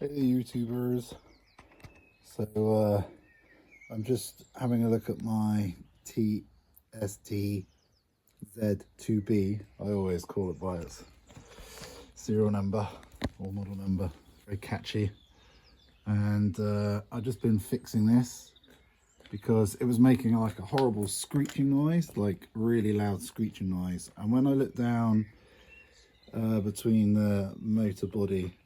Hey YouTubers, so I'm just having a look at my TST-Z2B. I always call it by its serial number or model number, very catchy. And I've just been fixing this because it was making like a horrible screeching noise, like really loud screeching noise. And when I looked down between the motor body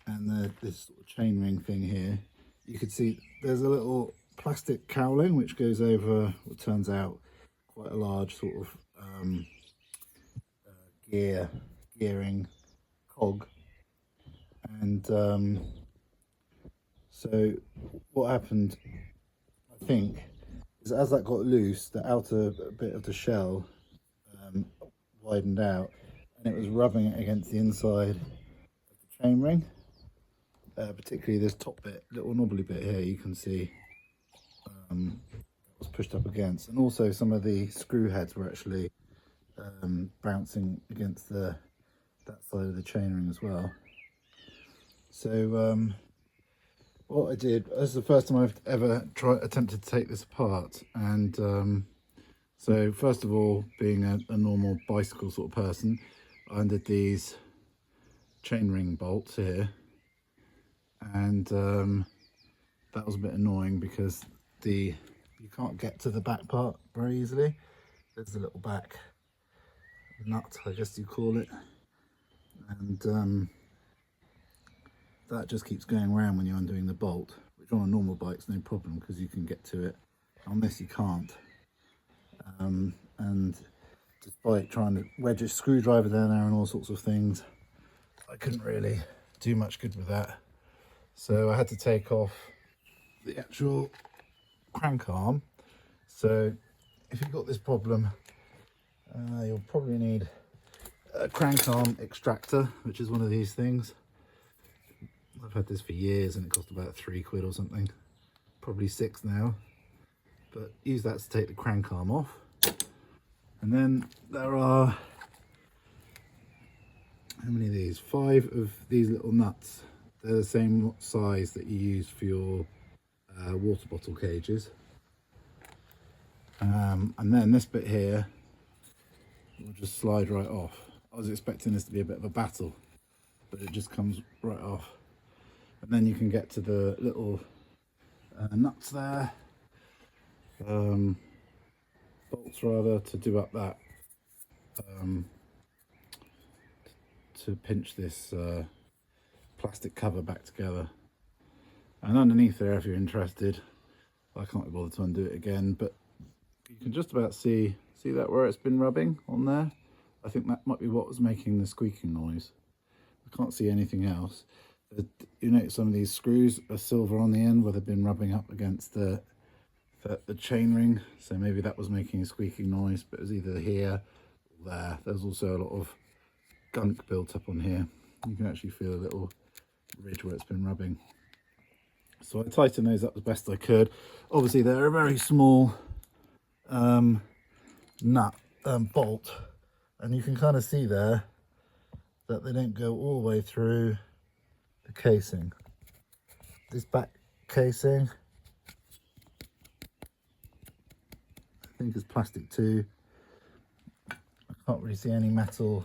and this sort of chain ring thing here, you can see there's a little plastic cowling which goes over what turns out quite a large sort of gearing cog. And so what happened, I think, is as that got loose, the outer bit of the shell widened out and it was rubbing it against the inside of the chain ring. Particularly this top bit, little knobbly bit here, you can see was pushed up against, and also some of the screw heads were actually bouncing against that side of the chainring as well. So what I did, this is the first time I've ever attempted to take this apart, and so first of all, being a normal bicycle sort of person, I undid these chainring bolts here, and that was a bit annoying because you can't get to the back part very easily. There's a little back nut, I guess you call it, and that just keeps going around when you're undoing the bolt, which on a normal bike's no problem because you can get to it. On this you can't, and despite trying to wedge a screwdriver down there and all sorts of things, I couldn't really do much good with that. So I had to take off the actual crank arm. So if you've got this problem, you'll probably need a crank arm extractor, which is one of these things. I've had this for years and it cost about £3 or something, probably 6 now. But use that to take the crank arm off. And then there are, how many of these? 5 of these little nuts. They're the same size that you use for your water bottle cages. And then this bit here will just slide right off. I was expecting this to be a bit of a battle, but it just comes right off. And then you can get to the little nuts there, bolts rather, to do up that, to pinch this plastic cover back together. And underneath there, if you're interested, I can't be bothered to undo it again, but you can just about see that where it's been rubbing on there. I think that might be what was making the squeaking noise. I can't see anything else. But you notice some of these screws are silver on the end where they've been rubbing up against the chain ring, so maybe that was making a squeaking noise, but it was either here or there. There's also a lot of gunk built up on here. You can actually feel a little ridge where it's been rubbing. So I tightened those up as best I could. Obviously they're a very small nut bolt, and you can kind of see there that they don't go all the way through the casing. This back casing I think is plastic too. I can't really see any metal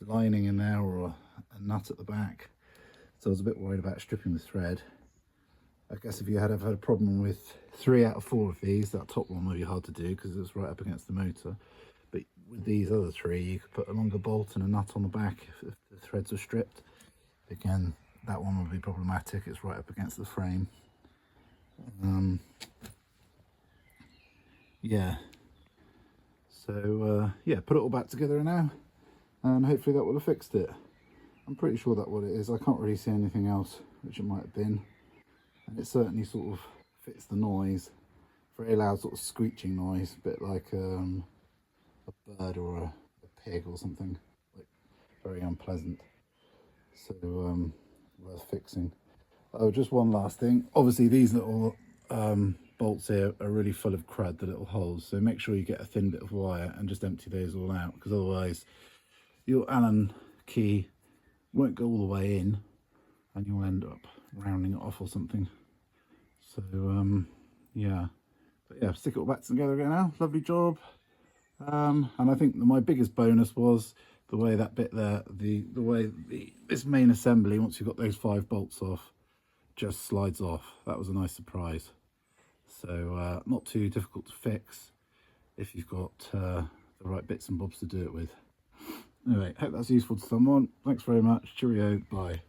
lining in there or a nut at the back, so I was a bit worried about stripping the thread. I guess if you had ever had a problem with 3 out of 4 of these, that top one would be hard to do because it's right up against the motor. But with these other 3, you could put a longer bolt and a nut on the back if the threads are stripped. Again, that one would be problematic, it's right up against the frame. Yeah, so yeah, put it all back together now, and hopefully that will have fixed it. I'm pretty sure that's what it is. I can't really see anything else which it might have been, and it certainly sort of fits the noise. Very loud sort of screeching noise, a bit like a bird or a pig or something, like very unpleasant. So worth fixing. Oh, just one last thing. Obviously these little bolts here are really full of crud, the little holes, so make sure you get a thin bit of wire and just empty those all out, because otherwise your Allen key won't go all the way in, and you'll end up rounding it off or something. So yeah, but yeah, stick it all back together again now. Lovely job. And I think my biggest bonus was the way that bit there, the way this main assembly, once you've got those 5 bolts off, just slides off. That was a nice surprise. So not too difficult to fix if you've got the right bits and bobs to do it with. Anyway, hope that's useful to someone. Thanks very much. Cheerio. Bye.